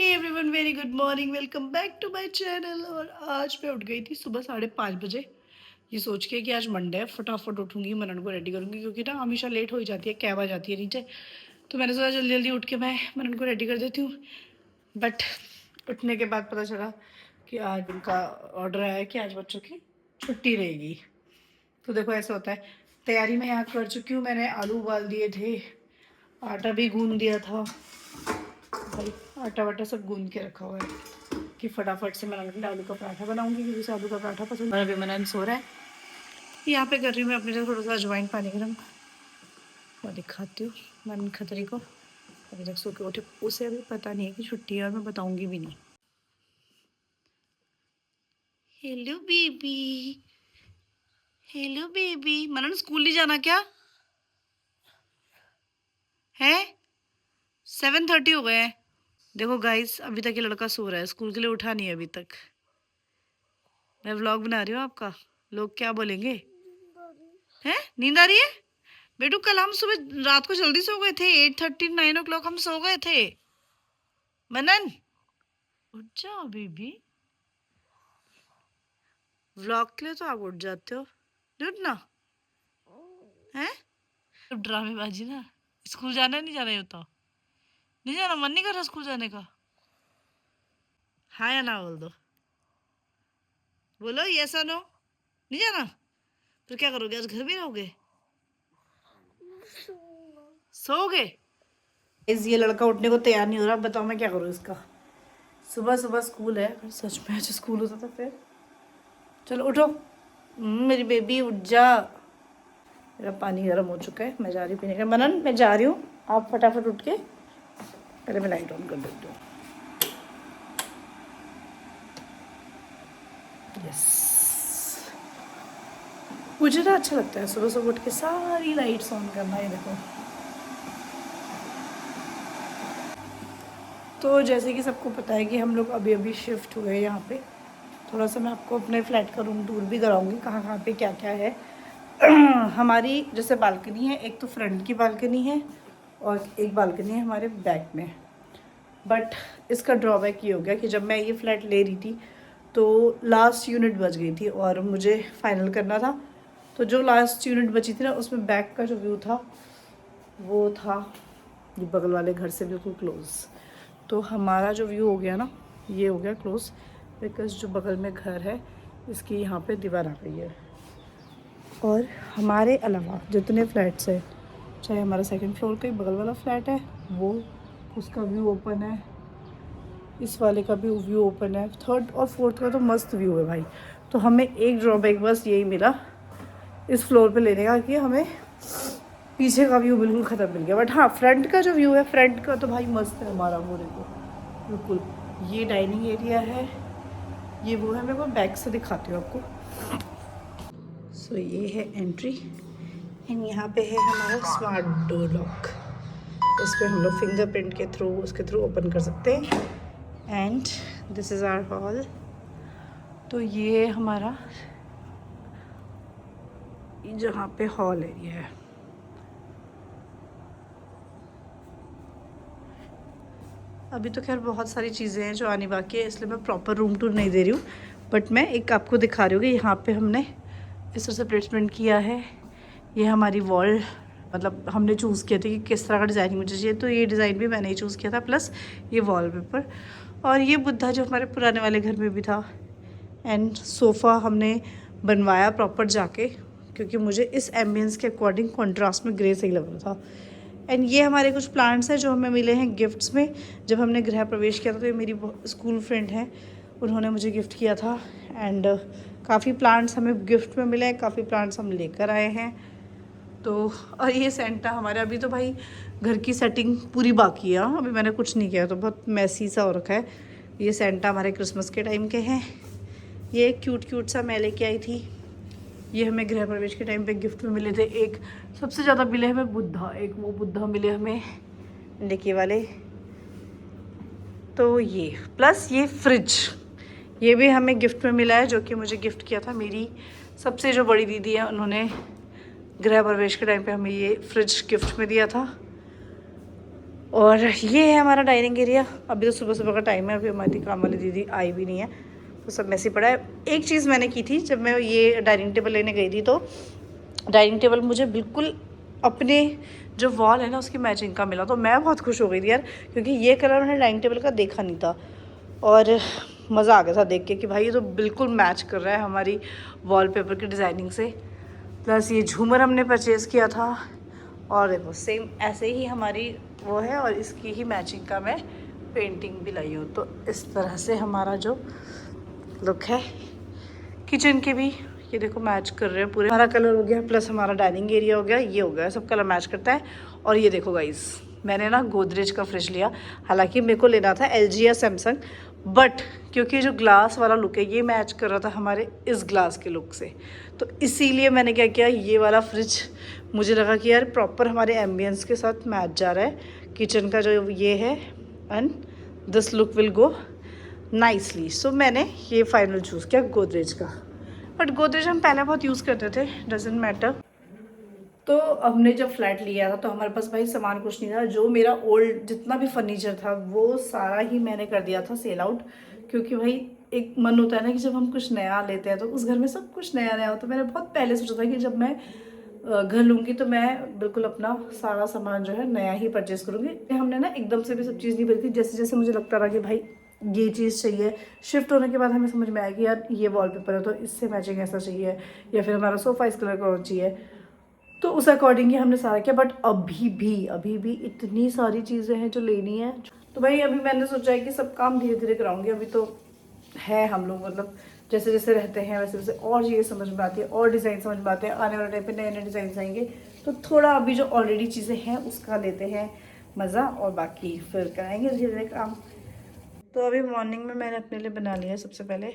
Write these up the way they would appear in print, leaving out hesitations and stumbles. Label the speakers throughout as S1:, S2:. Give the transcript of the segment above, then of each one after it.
S1: Hey everyone, very good morning, welcome back to my channel. और आज मैं उठ गई थी सुबह 5:30 बजे, ये सोच के कि आज मंडे है, फटाफट उठूंगी, मनन को रेडी करूंगी क्योंकि ना हमेशा लेट हो ही जाती है, कैब आ जाती है नीचे। तो मैंने सोचा जल्दी जल्दी उठ के मैं मनन को रेडी कर देती हूँ। बट उठने के बाद पता चला कि आज उनका ऑर्डर आया है कि आज बच्चों की छुट्टी रहेगी। तो देखो ऐसा होता है। तैयारी मैं यहाँ कर चुकी हूँ, मैंने आलू उबाल दिए थे, आटा भी गूंद दिया था भाई, आटा वाटा सब गूंद के रखा हुआ है कि फटाफट से मैं आलू का पराठा बनाऊंगी क्योंकि उसे आलू का पराठा पसंद है। अभी मनन सो रहा है, यहाँ पे कर रही हूँ मैं अपने लिए थोड़ा सा अजवाइन पानी गरम। मैं दिखाती हूँ मनन खतरी को, अभी तक सो के उठे, उसे अभी पता नहीं है कि छुट्टी है और मैं बताऊंगी भी नहीं। Hello baby, hello baby. Manan school नहीं जाना क्या है? 7:30 हो गए हैं। देखो गाइस, अभी तक ये लड़का सो रहा है, स्कूल के लिए उठा नहीं है अभी तक। मैं व्लॉग बना रही हूँ आपका, लोग क्या बोलेंगे? हैं, नींद आ रही है? बेटू कल हम सुबह रात को जल्दी सो गए थे, 8:30 9 o'clock हम सो गए थे। मनन उठ जाओ बेबी, व्लॉग के लिए तो आप उठ जाते हो, उठ ना है। ड्रामेबाजी ना, स्कूल जाना है, नहीं जाना, ये बताओ। नहीं जाना, मन नहीं कर रहा स्कूल जाने का? हाँ या ना बोल दो, बोलो यस और नो। नहीं जाना? फिर क्या करोगे, आज घर भी रहोगे? सोओगे? ये लड़का उठने को तैयार नहीं हो रहा, बताओ मैं क्या करूँ इसका। सुबह सुबह स्कूल है, अगर सच में आज स्कूल होता तो फिर। चलो उठो, मेरी बेबी उठ जा। मेरा पानी गर्म हो चुका है, मैं जा रही हूँ पीने का। मनन मैं जा रही हूँ, आप फटाफट उठ के, पहले मैं लाइट ऑन कर देती हूँ। यस, मुझे ना अच्छा लगता है सुबह सुबह उठ के सारी लाइट्स ऑन करना। ये देखो, तो जैसे कि सबको पता है कि हम लोग अभी अभी शिफ्ट हुए हैं यहाँ पे। थोड़ा सा मैं आपको अपने फ्लैट का रूम टूर भी कराऊंगी, कहाँ कहाँ पे क्या क्या है। हमारी जैसे बालकनी है, एक तो फ्रंट की बालकनी है और एक बालकनी है हमारे बैक में। बट इसका ड्रॉबैक ये हो गया कि जब मैं ये फ्लैट ले रही थी तो लास्ट यूनिट बच गई थी और मुझे फाइनल करना था। तो जो लास्ट यूनिट बची थी ना, उसमें बैक का जो व्यू था वो था ये बगल वाले घर से बिल्कुल क्लोज। तो हमारा जो व्यू हो गया ना, ये हो गया क्लोज, बिकॉज जो बगल में घर है इसकी यहाँ पे दीवार आ गई है। और हमारे अलावा जितने फ्लैट्स हैं, चाहे हमारा सेकंड फ्लोर का ही बगल वाला फ्लैट है वो, उसका व्यू ओपन है, इस वाले का भी व्यू ओपन है, थर्ड और फोर्थ का तो मस्त व्यू है भाई। तो हमें एक ड्रॉबैक बस यही मिला इस फ्लोर पे लेने का कि हमें पीछे का व्यू बिल्कुल ख़त्म मिल गया। बट हाँ, फ्रंट का जो व्यू है, फ्रंट का तो भाई मस्त है हमारा। वो देखो बिल्कुल, ये डाइनिंग एरिया है, ये वो है। मैं को बैक से दिखाती हूँ आपको। सो ये है एंट्री एंड यहाँ पे है हमारा स्मार्ट डोर लॉक। उस पर हम लोग फिंगरप्रिंट के थ्रू, उसके थ्रू ओपन कर सकते हैं। And this is our hall. तो ये हमारा जहाँ पे हॉल एरिया है। अभी तो खैर बहुत सारी चीज़ें हैं जो आनी बाकी है, इसलिए मैं प्रॉपर रूम टूर नहीं दे रही हूँ। बट मैं एक आपको दिखा रही हूँ कि यहाँ पे हमने इस तरह से प्लेसमेंट किया है। ये हमारी वॉल, मतलब हमने चूज़ किया था कि किस तरह का डिज़ाइन मुझे चाहिए, तो ये डिज़ाइन भी मैंने ही चूज़ किया था, प्लस ये वॉलपेपर। और ये बुद्धा जो हमारे पुराने वाले घर में भी था। एंड सोफ़ा हमने बनवाया प्रॉपर जाके, क्योंकि मुझे इस एम्बियंस के अकॉर्डिंग कॉन्ट्रास्ट में ग्रे सही लग रहा था। एंड ये हमारे कुछ प्लांट्स हैं जो हमें मिले हैं गिफ्ट्स में। जब हमने गृह प्रवेश किया था तो ये मेरी स्कूल फ्रेंड हैं, उन्होंने मुझे गिफ्ट किया था। एंड काफ़ी प्लांट्स हमें गिफ्ट में मिले हैं, काफ़ी प्लांट्स हम लेकर आए हैं। तो और ये सेंटा हमारे, अभी तो भाई घर की सेटिंग पूरी बाकी है, अभी मैंने कुछ नहीं किया, तो बहुत मैसी सा हो रखा है। ये सेंटा हमारे क्रिसमस के टाइम के हैं। ये क्यूट क्यूट सा मैं लेके आई थी, ये हमें गृह प्रवेश के टाइम पे गिफ्ट में मिले थे। एक सबसे ज़्यादा मिले हमें बुद्धा, एक वो बुद्धा मिले हमें निकी वाले। तो ये प्लस ये फ्रिज, ये भी हमें गिफ्ट में मिला है, जो कि मुझे गिफ्ट किया था मेरी सबसे जो बड़ी दीदी है, उन्होंने गृह प्रवेश के टाइम पे हमें ये फ्रिज गिफ्ट में दिया था। और ये है हमारा डाइनिंग एरिया। अभी तो सुबह सुबह का टाइम है, अभी हमारी काम वाली दीदी आई भी नहीं है, तो सब मैसी पड़ा है। एक चीज़ मैंने की थी, जब मैं ये डाइनिंग टेबल लेने गई थी, तो डाइनिंग टेबल मुझे बिल्कुल अपने जो वॉल है ना उसकी मैचिंग का मिला, तो मैं बहुत खुश हो गई थी यार, क्योंकि ये कलर मैंने डाइनिंग टेबल का देखा नहीं था और मज़ा आ गया था देख के कि भाई ये तो बिल्कुल मैच कर रहा है हमारी वॉलपेपर की डिज़ाइनिंग से। प्लस ये झूमर हमने परचेज़ किया था और देखो सेम ऐसे ही हमारी वो है, और इसकी ही मैचिंग का मैं पेंटिंग भी लाई हूँ। तो इस तरह से हमारा जो लुक है किचन के भी, ये देखो मैच कर रहे हैं पूरे। हमारा कलर हो गया, प्लस हमारा डाइनिंग एरिया हो गया, ये हो गया, सब कलर मैच करता है। और ये देखो गाइस, मैंने ना गोदरेज का फ्रिज लिया, हालांकि मेरे को लेना था LG या सैमसंग, बट क्योंकि जो ग्लास वाला लुक है ये मैच कर रहा था हमारे इस ग्लास के लुक से, तो इसीलिए मैंने क्या किया, ये वाला फ्रिज मुझे लगा कि यार प्रॉपर हमारे एम्बियंस के साथ मैच जा रहा है किचन का जो ये है, and this look will go nicely. So मैंने ये फाइनल चूज़ किया गोदरेज का, बट गोदरेज हम पहले बहुत यूज़ करते थे, डजेंट मैटर। तो हमने जब फ्लैट लिया था तो हमारे पास भाई सामान कुछ नहीं था, जो मेरा ओल्ड जितना भी फर्नीचर था वो सारा ही मैंने कर दिया था सेल आउट, क्योंकि भाई एक मन होता है ना कि जब हम कुछ नया लेते हैं तो उस घर में सब कुछ नया नया हो। तो मैंने बहुत पहले सोचा था कि जब मैं घर लूँगी तो मैं बिल्कुल अपना सारा सामान जो है नया ही परचेज़ करूँगी। हमने ना एकदम से भी सब चीज़ नहीं भरी थी, जैसे जैसे मुझे लगता रहा कि भाई ये चीज़ चाहिए। शिफ्ट होने के बाद हमें समझ में आया कि यार ये वॉलपेपर है तो इससे मैचिंग ऐसा चाहिए, या फिर हमारा सोफ़ा इस कलर का होना चाहिए, तो उस अकॉर्डिंग ही हमने सारा किया। बट अभी भी इतनी सारी चीज़ें हैं जो लेनी है, तो भाई अभी मैंने सोचा है कि सब काम धीरे धीरे कराऊंगी। अभी तो है हम लोग मतलब जैसे जैसे रहते हैं वैसे वैसे और चीज़ें समझ में आती है और डिज़ाइन समझ में आते हैं, आने वाले टाइम पे नए नए डिज़ाइन आएंगे, तो थोड़ा अभी जो ऑलरेडी चीज़ें हैं उसका लेते हैं मज़ा, और बाकी फिर कराएंगे धीरे धीरे काम। तो अभी मॉर्निंग में मैंने अपने लिए बना लिया है सबसे पहले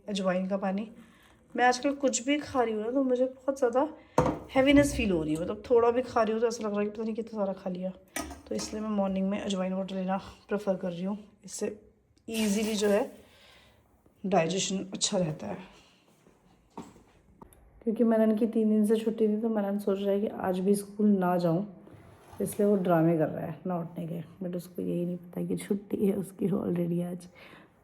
S1: अजवाइन का पानी। मैं आजकल कुछ भी खा रही हूँ ना तो मुझे बहुत ज़्यादा हैवीनेस फील हो रही है, मतलब थोड़ा भी खा रही हूँ तो ऐसा लग रहा है कि पता नहीं कितना सारा खा लिया, तो इसलिए मैं मॉर्निंग में अजवाइन वाटर लेना प्रेफर कर रही हूँ। इससे ईजीली जो है डाइजेशन अच्छा रहता है। क्योंकि मनन की 3 दिन से छुट्टी थी तो मनन सोच रहा है कि आज भी स्कूल ना जाऊँ, इसलिए वो ड्रामे कर रहा है ना उठने के, बट उसको यही नहीं पता कि छुट्टी है उसकी ऑलरेडी आज।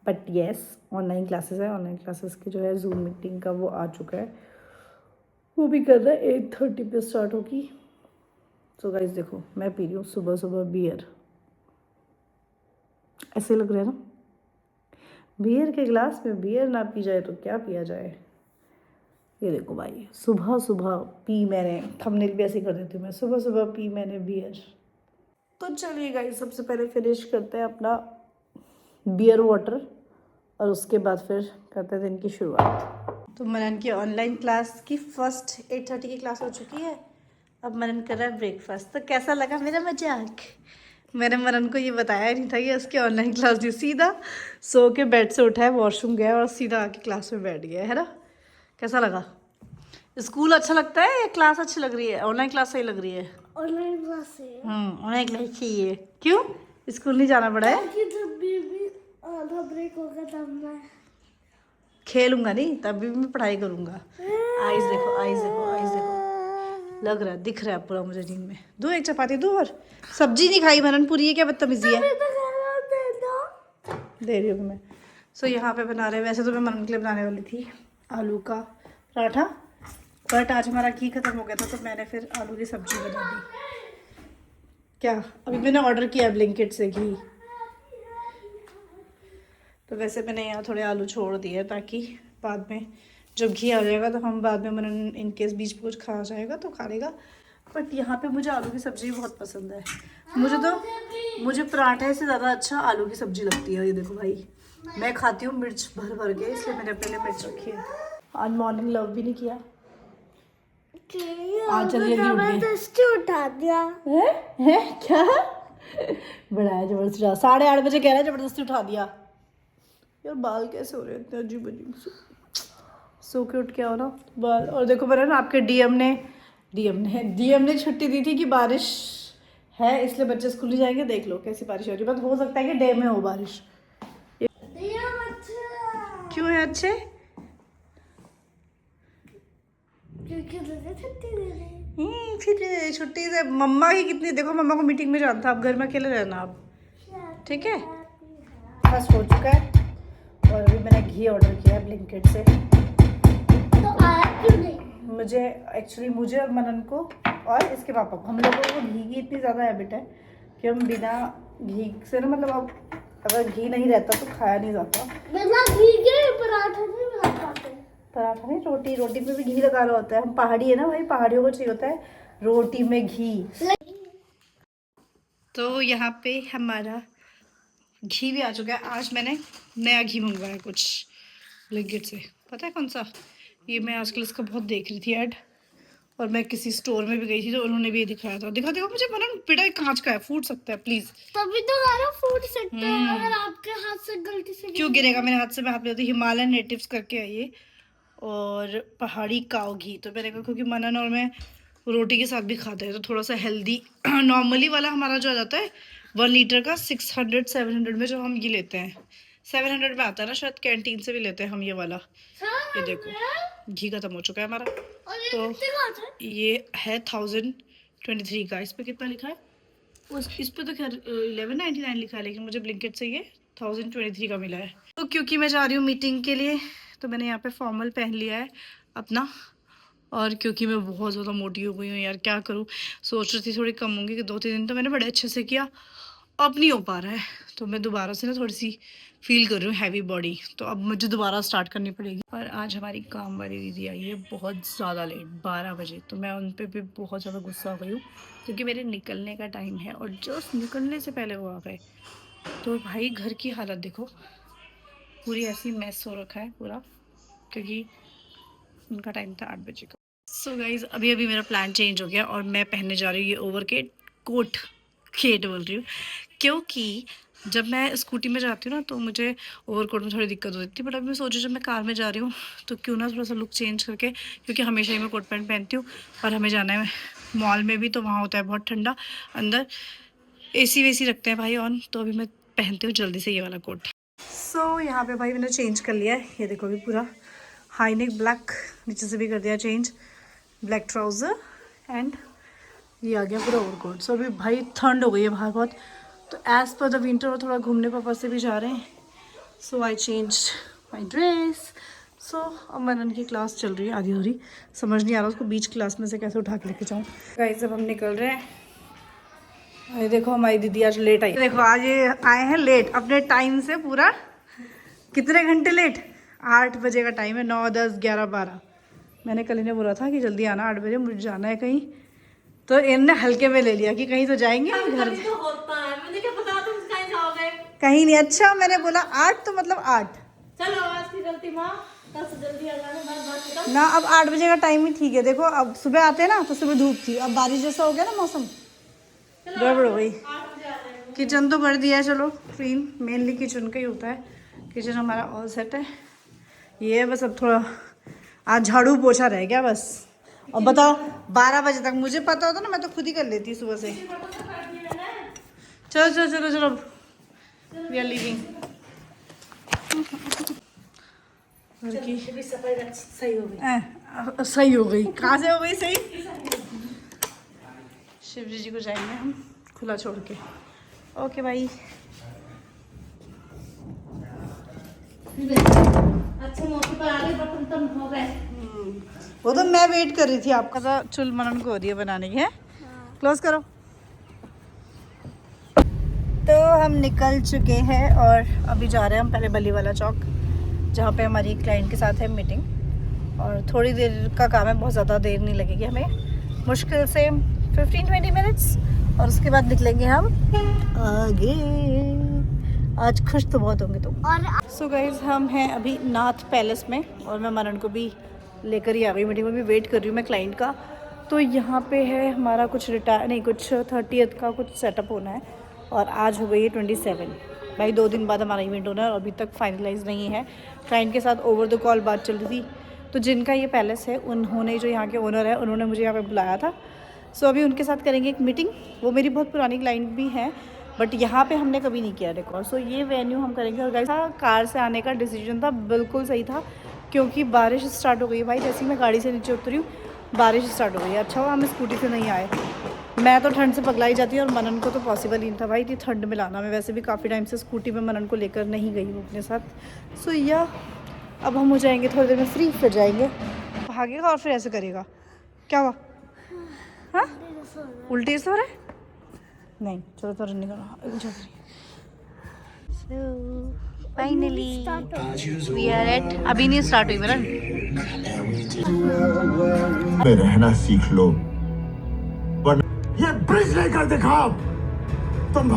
S1: बट येस, ऑनलाइन क्लासेस है, ऑनलाइन क्लासेस की जो है जूम मीटिंग का वो आ चुका है, वो भी कर रहा है, 8:30 पे स्टार्ट होगी। तो गाइस देखो मैं पी रही हूँ सुबह सुबह बियर, ऐसे लग रहा है ना, बियर के गिलास में बियर ना पी जाए तो क्या पिया जाए। ये देखो भाई सुबह सुबह पी मैंने, थंबनेल भी ऐसे कर देती हूँ मैं, सुबह सुबह पी मैंने बियर। तो चलिए गाइस सबसे पहले फिनिश करते हैं अपना बियर वाटर, और उसके बाद फिर करते हैं दिन की शुरुआत। तो मनन की ऑनलाइन क्लास की फर्स्ट 8:30 की क्लास हो चुकी है, अब मनन कर रहा है ब्रेकफास्ट। तो कैसा लगा मेरा मजाक? मैंने मनन को ये बताया नहीं था कि उसकी ऑनलाइन क्लास दी, सीधा सो के बेड से उठा है, वॉशरूम गया और सीधा आके क्लास में बैठ गया है ना। कैसा लगा? स्कूल अच्छा लगता है या क्लास अच्छी लग रही है? ऑनलाइन क्लास सही लग रही है?
S2: ऑनलाइन क्लास है।
S1: ऑनलाइन क्लास चाहिए। क्यों स्कूल नहीं जाना पड़ा है?
S2: जब भी आधा ब्रेक होगा तब मैं
S1: खेलूंगा नहीं, तब भी मैं पढ़ाई करूंगा। आइज देखो, आइज देखो, आइज देखो, लग रहा है, दिख रहा है पूरा मुझे नींद में। दो एक चपाती दो, और सब्जी नहीं खाई मनन पूरी, है क्या बदतमीजी है? दे रही हूँ मैं। सो यहाँ पे बना रहे हैं, वैसे तो मैं मनन के लिए बनाने वाली थी आलू का पराठा, बट आज हमारा घी खत्म हो गया था तो मैंने फिर आलू की सब्जी बना दी। क्या अभी मैंने ऑर्डर किया ब्लिंकिट से घी, तो वैसे मैंने यहाँ थोड़े आलू छोड़ दिए ताकि बाद में जब घी आ जाएगा तो हम बाद में मनन इनकेस बीच में कुछ खा जाएगा तो खा लेगा। बट यहाँ पे मुझे आलू की सब्ज़ी बहुत पसंद है, मुझे पराठे से ज़्यादा अच्छा आलू की सब्ज़ी लगती है। ये देखो भाई मैं खाती हूँ मिर्च भर भर के, इसलिए मैंने अपने लिए मिर्च रखी है। आज मॉर्निंग लव भी नहीं किया, आज जल्दी
S2: जबरदस्ती उठा दिया
S1: है क्या? बड़ा है जबरदस्ती, 8:30 बजे कह रहा है जबरदस्ती उठा दिया। यार बाल कैसे हो रहे हैं इतने अजीब अजीब से, सो के उठ के आओ ना बाल। और देखो मैंने ना आपके डीएम ने छुट्टी दी थी कि बारिश है इसलिए बच्चे स्कूल नहीं जाएंगे। देख लो कैसी बारिश हो रही है, बट हो सकता है कि डे में हो बारिश। क्यों है अच्छे?
S2: क्योंकि छुट्टी दे रहे।
S1: फिर छुट्टी से मम्मा की कितनी, देखो मम्मा को मीटिंग में जाना था, अब घर में अकेले रहना अब, ठीक है। बस हो चुका है। और अभी मैंने घी ऑर्डर किया है ब्लिंकिट से।
S2: तो आया क्यों नहीं?
S1: मुझे और मनन को और इसके पापा को, हम लोगों को घी की इतनी ज़्यादा हैबिट है कि हम बिना घी से ना, मतलब अब अगर घी नहीं रहता तो खाया नहीं जाता।
S2: मतलब घी के पराठा नहीं बना पाते।
S1: पराठा नहीं, रोटी पे भी घी लगा रहा होता है। हम पहाड़ी है ना भाई, पहाड़ियों को चाहिए होता है रोटी में घी। तो यहाँ पे हमारा घी भी आ चुका है। आज मैंने नया घी मंगवाया कुछ ब्लिंकिट से, पता है कौन सा? ये मैं आजकल इसका बहुत देख रही थी ऐड, और मैं किसी स्टोर में भी गई थी तो उन्होंने भी ये दिखाया था। दिखा देखो मुझे, मनन बेटा कांच का है, फूट सकता है प्लीज।
S2: तभी तो हमारा फूट सकता है अगर आपके हाथ से गलती से
S1: क्यों गिरेगा मेरे हाथ से? मैं हाथ में होती, हिमालयन नेटिव्स करके है ये, और पहाड़ी काऊ घी। तो मैंने कहा क्योंकि मनन और मैं रोटी के साथ भी खाते हैं तो थोड़ा सा हेल्दी। नॉर्मली वाला हमारा जो आ जाता है 1 लीटर का 600-700 में, जो हम ये लेते हैं 700 में आता है ना शायद, कैंटीन से भी लेते हैं हम ये वाला। ये देखो घी खत्म हो चुका है हमारा। तो ये है 1023 का। इस पे कितना लिखा है? इस पे तो खैर 1199 लिखा है, लेकिन मुझे ब्लिंकिट से ये 1023 का मिला है। तो क्योंकि मैं जा रही हूँ मीटिंग के लिए तो मैंने यहाँ पे फॉर्मल पहन लिया है अपना। और क्योंकि मैं बहुत ज़्यादा मोटी हो गई हूँ यार, क्या करूँ। सोच रही थी थोड़ी कम होंगी, कि 2-3 दिन तो मैंने बड़े अच्छे से किया, अब नहीं हो पा रहा है। तो मैं दोबारा से ना थोड़ी सी फील कर रही हूँ हैवी बॉडी, तो अब मुझे दोबारा स्टार्ट करनी पड़ेगी। और आज हमारी काम वाली दीदी आई है बहुत ज़्यादा लेट, 12 बजे। तो मैं उन पर भी बहुत ज़्यादा गुस्सा हो गई हूँ, क्योंकि मेरे निकलने का टाइम है और जस्ट निकलने से पहले वो आ गए। तो भाई घर की हालत देखो, पूरी ऐसी मैस हो रखा है पूरा, क्योंकि उनका टाइम था 8 बजे का। सो गाइज अभी मेरा प्लान चेंज हो गया और मैं पहनने जा रही हूँ ये ओवर केट बोल रही हूँ, क्योंकि जब मैं स्कूटी में जाती हूँ ना तो मुझे ओवरकोट में थोड़ी दिक्कत होती थी। बट अभी मैं सोचू जब मैं कार में जा रही हूँ तो क्यों ना थोड़ा सा लुक चेंज करके, क्योंकि हमेशा ही मैं कोट पैंट पहनती हूँ और हमें जाना है मॉल में भी, तो वहाँ होता है बहुत ठंडा, अंदर AC वेसी रखते हैं भाई ऑन। तो अभी मैं पहनती हूँ जल्दी से ये वाला कोट। सो यहाँ पे भाई मैंने चेंज कर लिया है, ये देखो अभी पूरा हाई नेक ब्लैक, नीचे से भी कर दिया चेंज, ब्लैक ट्राउज़र एंड ये आ गया पूरा ओवरकोट। सो अभी भाई ठंड हो गई है बाहर बहुत, तो एज़ पर द विंटर और थोड़ा घूमने पापा से भी जा रहे हैं। सो आई चेंज माई ड्रेस। सो अब मनन की क्लास चल रही है आधी अधूरी, समझ नहीं आ रहा उसको बीच क्लास में से कैसे उठा के लेके जाऊँ। गाइस अब हम निकल रहे हैं। अरे देखो हमारी दीदी आज लेट आई, देखो आज ये आए हैं लेट अपने टाइम से, पूरा कितने घंटे लेट? 8 बजे का टाइम है, 9, 10, 11, 12। मैंने कल इन्हें बोला था कि जल्दी आना 8 बजे, मुझे जाना है कहीं, तो इनने हल्के में ले लिया कि कहीं तो जाएंगे घर।
S3: तो होता है, मुझे क्या पता तुम कहीं जाओगे।
S1: कहीं नहीं। अच्छा मैंने बोला 8 तो मतलब 8।
S3: चलो आज की गलती माँ, कल से जल्दी आ जाना, बस
S1: ना अब 8 बजे का टाइम ही ठीक है। देखो अब सुबह आते हैं ना तो सुबह धूप थी, अब बारिश जैसा हो गया ना मौसम, गड़बड़ हो गई। किचन तो कर दिया है चलो क्लीन, मेनली किचन का ही होता है। किचन हमारा ऑल सेट है, ये है बस अब थोड़ा आज झाड़ू पोछा रह गया बस। और बताओ 12 बजे तक, मुझे पता होता ना मैं तो खुद ही कर लेती सुबह से। चलो चलो चलो चलो, वी आर लीविंग। घर की सही हो गई, सही हो गई, कहाँ से हो गई सही? शिवजी जी को जाएंगे हम खुला छोड़ के। ओके भाई।
S3: अच्छे मौके पर आ गए, बर्तन तन हो गए।
S1: वो तो मैं वेट कर रही थी आपका, तो चुल मनन को हो रही है बनाने की है। क्लोज करो। तो हम निकल चुके हैं और अभी जा रहे हैं हम पहले बली वाला चौक, जहाँ पे हमारी क्लाइंट के साथ है मीटिंग। और थोड़ी देर का काम है, बहुत ज़्यादा देर नहीं लगेगी हमें, मुश्किल से 15-20 मिनट्स, और उसके बाद निकलेंगे हम आगे। आज खुश तो बहुत होंगे तुम। सो गाइज हम हैं अभी नाथ पैलेस में, और मैं मनन को भी लेकर ही आ गई मीटिंग में, भी वेट कर रही हूँ मैं क्लाइंट का। तो यहाँ पे है हमारा कुछ 30th का कुछ सेटअप होना है, और आज हो गई है 27। भाई 2 दिन बाद हमारा इवेंट होना है और अभी तक फाइनलाइज नहीं है। क्लाइंट के साथ ओवर द कॉल बात चल रही थी, तो जिनका ये पैलेस है उन्होंने, जो यहाँ के ओनर है, उन्होंने मुझे यहाँ पे बुलाया था। सो अभी उनके साथ करेंगे एक मीटिंग। वो मेरी बहुत पुरानी क्लाइंट भी है, बट यहाँ पे हमने कभी नहीं किया रिकॉर्ड। सो ये वेन्यू हम करेंगे। और गाइस कार से आने का डिसीजन था बिल्कुल सही था, क्योंकि बारिश स्टार्ट हो गई है भाई। जैसे ही मैं गाड़ी से नीचे उतरी हूँ बारिश स्टार्ट हो गई है। अच्छा हुआ हम स्कूटी से नहीं आए, मैं तो ठंड से पगलाई जाती हूँ और मनन को तो पॉसिबल ही नहीं था भाई इतनी ठंड में लाना। मैं वैसे भी काफ़ी टाइम से स्कूटी में मनन को लेकर नहीं गई हूँ अपने साथ। सो या अब हम हो जाएंगे थोड़ी देर में फ्री, फिर जाएंगे, भागेगा और फिर ऐसे करेगा। क्या हुआ? हाँ उल्टी से हो रहा है? नहीं चलो तो रन करो। फाइनली वी आर एट, अभी नहीं स्टार्ट हुई मेरा।
S4: में रहना सीख लो, वरना ये ब्रिज लेकर दिखाओ तुम।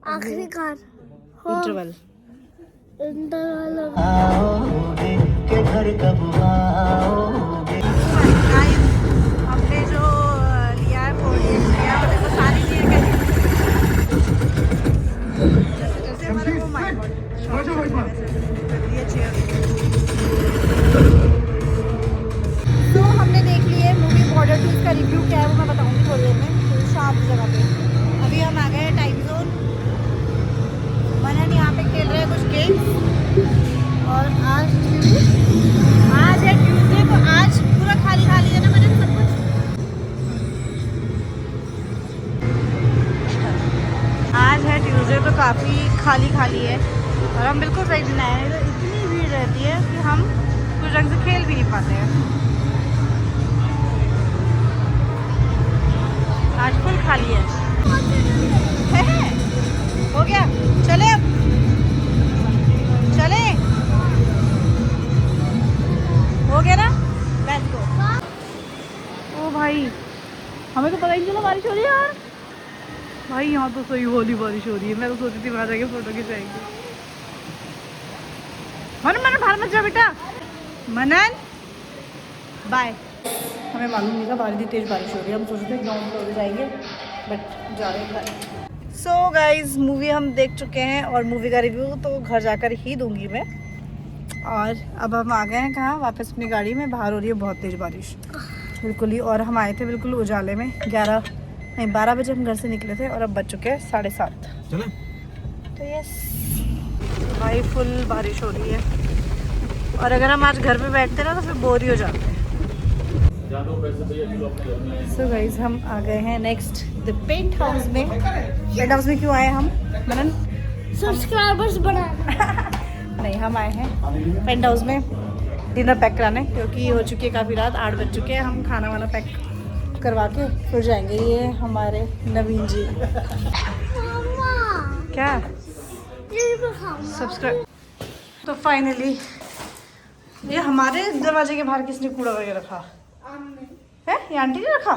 S2: आखिरी कार
S1: इंटरवल
S4: आओगे के घर कब आओगे।
S1: हमने जो लिया है 4 लिया है देखो सारी चीज़ें जैसे हमारे वो माय गॉड ये चेयर। तो हमने देख ली है मूवी बॉर्डर 2 का रिव्यू क्या है वो मैं बताऊंगी थोड़ी देर में, तो शाम जगह पे। अभी हम आ गए हैं टाइम जोन। मनन यहाँ पे खेल रहे हैं कुछ गेम्स और आज है ट्यूसडे तो आज पूरा खाली खाली है ना मनन सब कुछ। आज है ट्यूसडे तो काफ़ी खाली खाली है और हम बिल्कुल सही दिन आए हैं। तो इतनी भीड़ रहती है कि हम कुछ ढंग से खेल भी नहीं पाते हैं। आज फुल खाली है। हो गया चले अब चले, हो गया ना, लेट्स गो। ओ भाई हमें तो पता ही नहीं चला बारिश हो रही है यार। भाई यहाँ तो सही होली बारिश हो रही है। मैं तो सोची थी वहाँ जाके फोटो खिंचाएंगे। मनन मनन बाहर मत जा बेटा, मनन बाय। हमें मालूम नहीं था बाहर इतनी तेज बारिश हो रही है। हम सोचते थे ग्राउंड फ्लोर जाएंगे बट जा रहे हैं घर। सो गाइज मूवी हम देख चुके हैं और मूवी का रिव्यू तो घर जाकर ही दूंगी मैं। और अब हम आ गए हैं कहाँ, वापस अपनी गाड़ी में। बाहर हो रही है बहुत तेज़ बारिश बिल्कुल ही, और हम आए थे बिल्कुल उजाले में। 12 बजे हम घर से निकले थे और अब बज चुके हैं 7:30। तो यस भाई फुल बारिश हो रही है और अगर हम आज घर पे बैठते ना तो फिर बोर ही हो जाते हैं। सो गाइज हम आ गए हैं नेक्स्ट द पेंट हाउस में। पेंट हाउस में क्यों आए हम मनन?
S2: सब्सक्राइबर्स बढ़ाना।
S1: नहीं हम आए हैं पेंट हाउस में डिनर पैक कराने, क्योंकि हो चुकी है काफ़ी रात, 8 बज चुके हैं। हम खाना वाना पैक करवा के फिर जाएंगे। ये हमारे नवीन जी क्या सब्सक्राइब। तो फाइनली ये हमारे दरवाजे के बाहर किसने कूड़ा वगैरह रखा है? ये आंटी ने रखा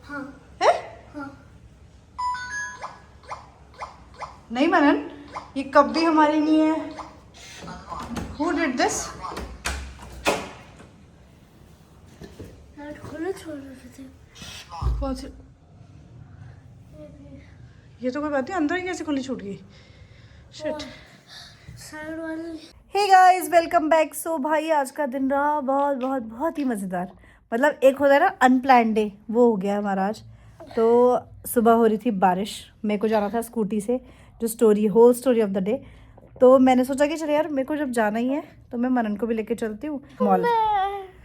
S2: हाँ
S1: है?
S2: हाँ
S1: नहीं मनन ये कप भी हमारी नहीं है। Who did this?
S2: खुले छोड़ रहे थे।
S1: कौन सी? ये तो कोई बात नहीं, अंदर ही कैसे खुली छूट गई? शिट।
S2: साइड वाले।
S1: Hey guys welcome back. So भाई आज का दिन रहा बहुत बहुत बहुत ही मज़ेदार। मतलब एक होता है ना अनप्लान डे, वो हो गया हमारा आज। तो सुबह हो रही थी बारिश, मेरे को जाना था स्कूटी से, जो whole story of the day. तो मैंने सोचा कि चलो यार मेरे को जब जाना ही है तो मैं मनन को भी लेके चलती हूँ मॉल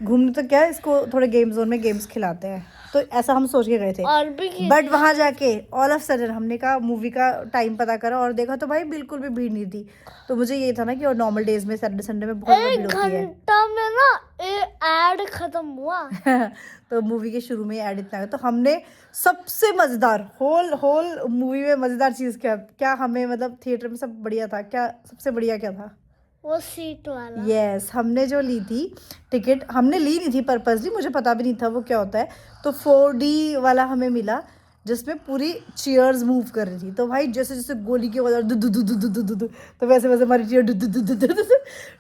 S1: घूमने। तो क्या है इसको थोड़े गेम जोन में गेम्स खिलाते हैं, तो ऐसा हम सोच के गए थे।
S2: और भी
S1: बट वहाँ जाके ऑल ऑफ सडन हमने कहा मूवी का टाइम पता करा और देखा तो भाई बिल्कुल भी भीड़ नहीं थी। तो मुझे ये था ना कि और नॉर्मल डेज में सैटरडे संडे में बहुत भीड़
S2: एक
S1: होती है।
S2: घंटा में ना एड खत्म हुआ।
S1: तो मूवी के शुरू में ऐड इतना, तो हमने सबसे मज़ेदार होल मूवी में मज़ेदार चीज़ क्या हमें मतलब थिएटर में सब बढ़िया था। क्या सबसे बढ़िया क्या था?
S2: वो सीट वाला।
S1: यस हमने जो ली थी टिकट, हमने ली नहीं थी पर्पसली, मुझे पता भी नहीं था वो क्या होता है। तो 4D वाला हमें मिला जिसमें पूरी चेयर्स मूव कर रही थी। तो भाई जैसे जैसे गोली की आवाज़ दु तो वैसे वैसे हमारी चेयर दु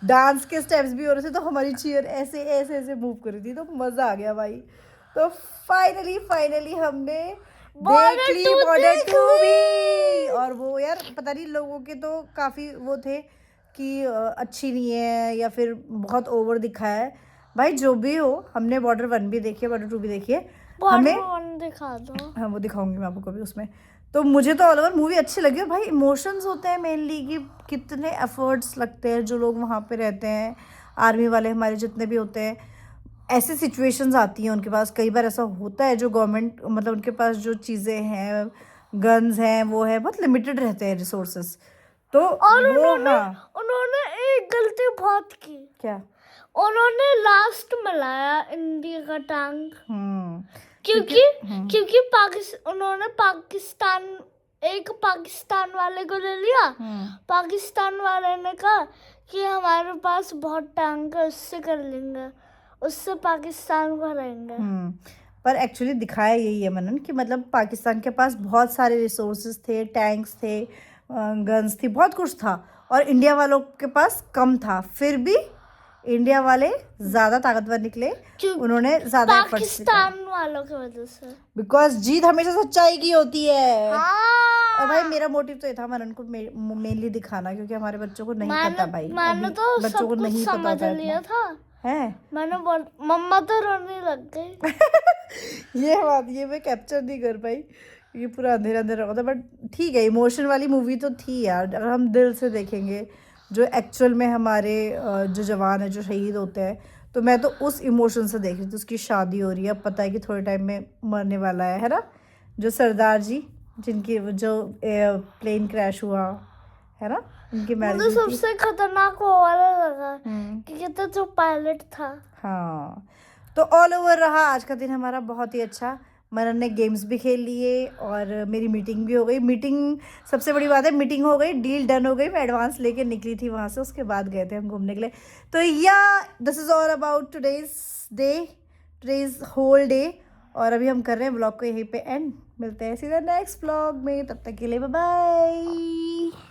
S1: डांस के स्टेप्स भी हो रहे थे, तो हमारी चेयर ऐसे ऐसे ऐसे मूव कर रही थी। तो मज़ा आ गया भाई। तो फाइनली हमने देख ली बॉर्डर 2 भी। और वो यार पता नहीं लोगों के तो काफ़ी वो थे कि अच्छी नहीं है या फिर बहुत ओवर दिखाया है। भाई जो भी हो हमने बॉर्डर 1 भी देखी है, बॉर्डर 2 भी देखी है। हमें
S2: वन दिखा दो।
S1: हाँ वो दिखाऊंगी मैं आपको कभी उसमें। तो मुझे तो ऑल ओवर मूवी अच्छी लगी। और भाई इमोशंस होते हैं मेनली कि कितने एफर्ट्स लगते हैं जो लोग वहाँ पे रहते हैं, आर्मी वाले हमारे जितने भी होते हैं, ऐसी सिचुएशंस आती हैं उनके पास। कई बार ऐसा होता है जो गवर्नमेंट मतलब उनके पास जो चीज़ें हैं, गन्स हैं, वो है बहुत लिमिटेड रहते हैं रिसोर्सेस। तो वो हाँ
S2: उन्होंने एक गलती बहुत की,
S1: क्या
S2: उन्होंने लास्ट में लाया इंडिया का टैंक।
S1: हम्म
S2: क्योंकि उन्होंने पाकिस्तान वाले को ले लिया। पाकिस्तान वाले ने कहा कि हमारे पास बहुत टैंक है, उससे कर लेंगे, उससे पाकिस्तान को हराएंगे।
S1: पर एक्चुअली दिखाया यही है मनन कि मतलब पाकिस्तान के पास बहुत सारे रिसोर्सेज थे, टैंक्स थे, गन्स थी, बहुत कुछ था, और इंडिया वालों के पास कम था। फिर भी इंडिया वाले ज़्यादा ताकतवर निकले, उन्होंने ज़्यादा एफर्ट्स
S2: पाकिस्तान वालों की वजह से।
S1: बिकॉज जीत हमेशा सच्चाई की होती है।
S2: हाँ।
S1: और भाई मेरा मोटिव तो ये था मनन को मेनली दिखाना, क्योंकि हमारे बच्चों को नहीं पता भाई,
S2: मैंने
S1: अभी
S2: तो
S1: बच्चों को
S2: सब कुछ
S1: नहीं पता
S2: समझ
S1: होता
S2: लिया
S1: इतना।
S2: था।
S1: है
S2: मैंने बोल मम्मा तो रोने लग गई।
S1: ये बात ये मैं कैप्चर नहीं कर पाई, ये पूरा अंधेरा अंधेरा होता। बट ठीक है, इमोशन वाली मूवी तो थी यार। अगर हम दिल से देखेंगे जो एक्चुअल में हमारे जो जवान है जो शहीद होते हैं, तो मैं तो उस इमोशन से देख रही थी। उसकी शादी हो रही है, अब पता है कि थोड़े टाइम में मरने वाला है ना, जो सरदार जी जिनकी जो प्लेन क्रैश हुआ है ना, उनकी मैरिज
S2: मुझे
S1: हुई थी।
S2: सबसे खतरनाक वो वाला लगा क्योंकि तो जो पायलट था।
S1: हाँ तो ऑल ओवर रहा आज का दिन हमारा बहुत ही अच्छा। मनन ने गेम्स भी खेल लिए और मेरी मीटिंग भी हो गई। मीटिंग सबसे बड़ी बात है, मीटिंग हो गई, डील डन हो गई। मैं एडवांस लेके निकली थी वहाँ से, उसके बाद गए थे हम घूमने के लिए। तो yeah this is all about today's whole day. और अभी हम कर रहे हैं ब्लॉग को यहीं पे एंड। मिलते हैं सीधा नेक्स्ट ब्लॉग में, तब तक के लिए बाय बाय।